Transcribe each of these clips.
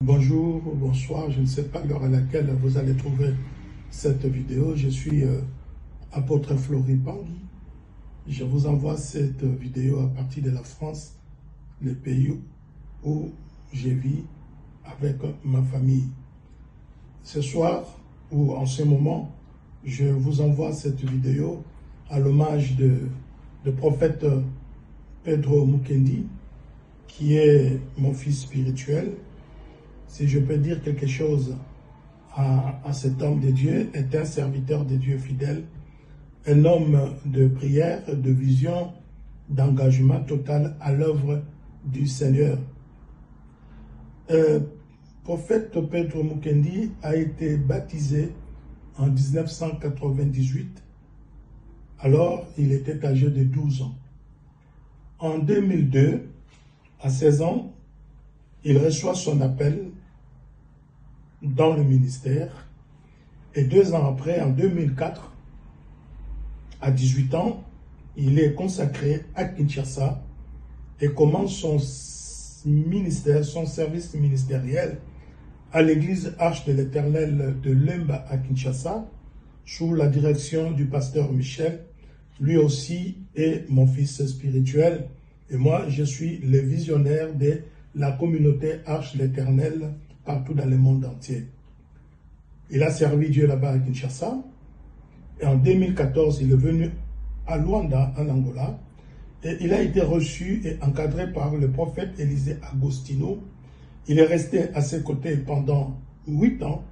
Bonjour, bonsoir, je ne sais pas l'heure à laquelle vous allez trouver cette vidéo. Je suis apôtre Floribang. Je vous envoie cette vidéo à partir de la France, le pays où je vis avec ma famille. Ce soir, ou en ce moment, je vous envoie cette vidéo à l'hommage de prophète Pedro Mukendi, qui est mon fils spirituel. Si je peux dire quelque chose à cet homme de Dieu, est un serviteur de Dieu fidèle, un homme de prière, de vision, d'engagement total à l'œuvre du Seigneur. Prophète Pedro Mukendi a été baptisé en 1998, alors il était âgé de 12 ans. En 2002, à 16 ans, il reçoit son appel dans le ministère et 2 ans après, en 2004, à 18 ans, il est consacré à Kinshasa et commence son ministère, son service ministériel à l'église Arche de l'Éternel de Lemba à Kinshasa, sous la direction du pasteur Michel. Lui aussi est mon fils spirituel et moi je suis le visionnaire de la communauté Arche de l'Éternel partout dans le monde entier. Il a servi Dieu là-bas à Kinshasa et en 2014 il est venu à Luanda en Angola et il a été reçu et encadré par le prophète Élisée Agostino. Il est resté à ses côtés pendant 8 ans.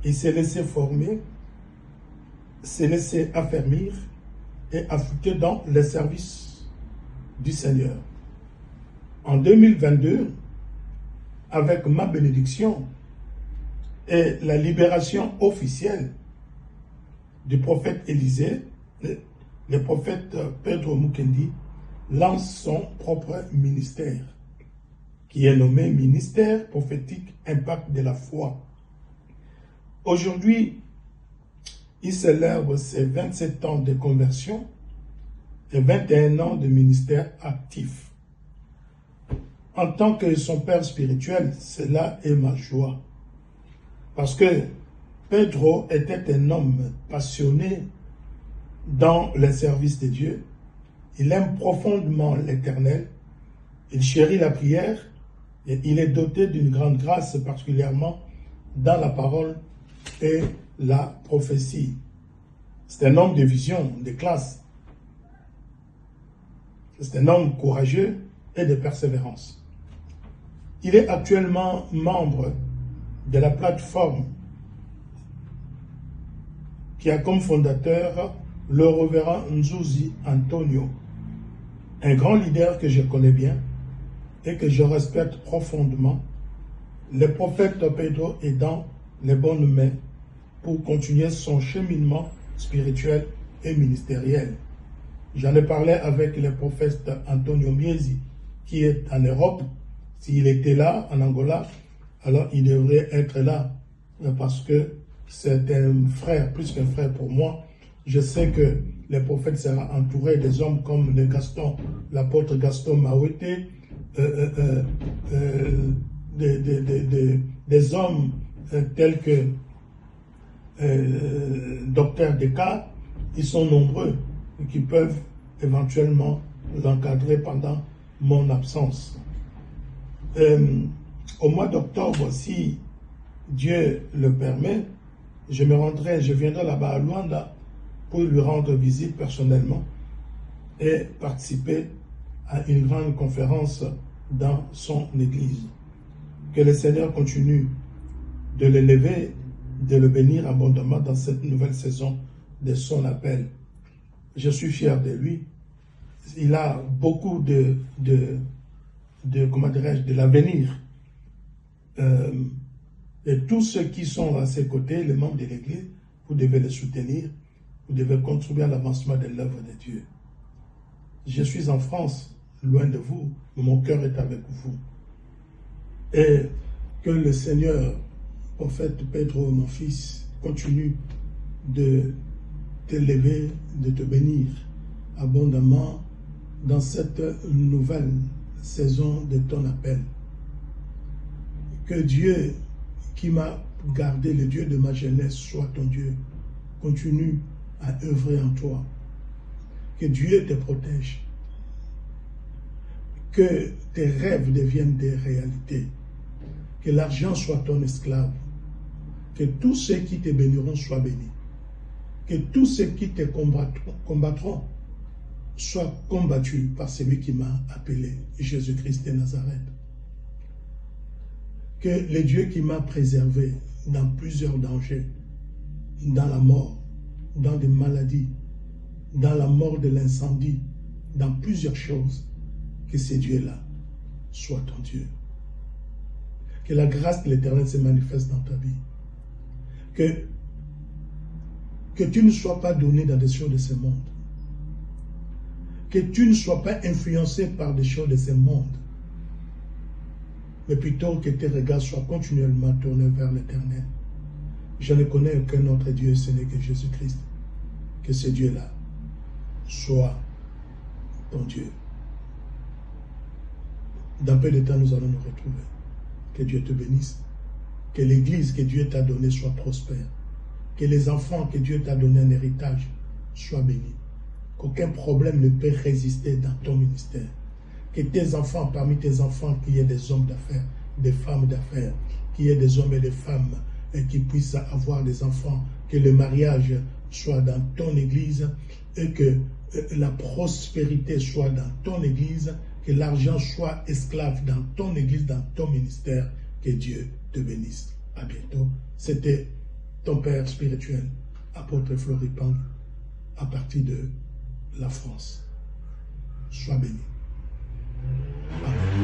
Il s'est laissé former, s'est laissé affermir et affûter dans les services du Seigneur. En 2022, avec ma bénédiction et la libération officielle du prophète Élisée, le prophète Pedro Mukendi lance son propre ministère, qui est nommé Ministère prophétique Impact de la foi. Aujourd'hui, il célèbre ses 27 ans de conversion et 21 ans de ministère actif. En tant que son père spirituel, cela est ma joie. Parce que Pedro était un homme passionné dans le service de Dieu. Il aime profondément l'Éternel. Il chérit la prière et il est doté d'une grande grâce, particulièrement dans la parole et la prophétie. C'est un homme de vision, de classe. C'est un homme courageux et de persévérance. Il est actuellement membre de la plateforme qui a comme fondateur le révérend Nzuzi Antonio, un grand leader que je connais bien et que je respecte profondément. Le prophète Pedro est dans les bonnes mains pour continuer son cheminement spirituel et ministériel. J'en ai parlé avec le prophète Antonio Miezi, qui est en Europe. S'il était là, en Angola, alors il devrait être là, parce que c'est un frère, plus qu'un frère pour moi. Je sais que le prophète sera entouré des hommes comme l'apôtre Gaston Mawete, des hommes tels que Dr Descartes. Ils sont nombreux et qui peuvent éventuellement l'encadrer pendant mon absence. Au mois d'octobre, si Dieu le permet, je viendrai là-bas à Luanda pour lui rendre visite personnellement et participer à une grande conférence dans son église. Que le Seigneur continue de l'élever, de le bénir abondamment dans cette nouvelle saison de son appel. Je suis fier de lui. Il a beaucoup de l'avenir. Et tous ceux qui sont à ses côtés, les membres de l'Église, vous devez les soutenir, vous devez contribuer à l'avancement de l'œuvre de Dieu. Je suis en France, loin de vous, mais mon cœur est avec vous. Et que le Seigneur, prophète Pedro, mon fils, continue de t'élever, de te bénir abondamment dans cette nouvelle saison de ton appel. Que Dieu qui m'a gardé, le Dieu de ma jeunesse, soit ton Dieu. Continue à œuvrer en toi. Que Dieu te protège. Que tes rêves deviennent des réalités. Que l'argent soit ton esclave. Que tous ceux qui te béniront soient bénis. Que tous ceux qui te combattront soient combattus par celui qui m'a appelé, Jésus-Christ de Nazareth. Que le Dieu qui m'a préservé dans plusieurs dangers, dans la mort, dans des maladies, dans la mort de l'incendie, dans plusieurs choses, que ce Dieu-là soit ton Dieu. Que la grâce de l'Éternel se manifeste dans ta vie. Que tu ne sois pas donné dans des choses de ce monde. Que tu ne sois pas influencé par des choses de ce monde. Mais plutôt que tes regards soient continuellement tournés vers l'Éternel. Je ne connais aucun autre Dieu, ce n'est que Jésus-Christ. Que ce Dieu-là soit ton Dieu. Dans peu de temps, nous allons nous retrouver. Que Dieu te bénisse. Que l'église que Dieu t'a donnée soit prospère. Que les enfants que Dieu t'a donné un héritage soient bénis. Qu'aucun problème ne peut résister dans ton ministère. Que tes enfants, parmi tes enfants, qu'il y ait des hommes d'affaires, des femmes d'affaires, qu'il y ait des hommes et des femmes qui puissent avoir des enfants. Que le mariage soit dans ton église et que la prospérité soit dans ton église. Que l'argent soit esclave dans ton église, dans ton ministère. Que Dieu te bénisse. À bientôt. C'était ton père spirituel, apôtre Floripang, à partir de la France. Sois béni. Amen.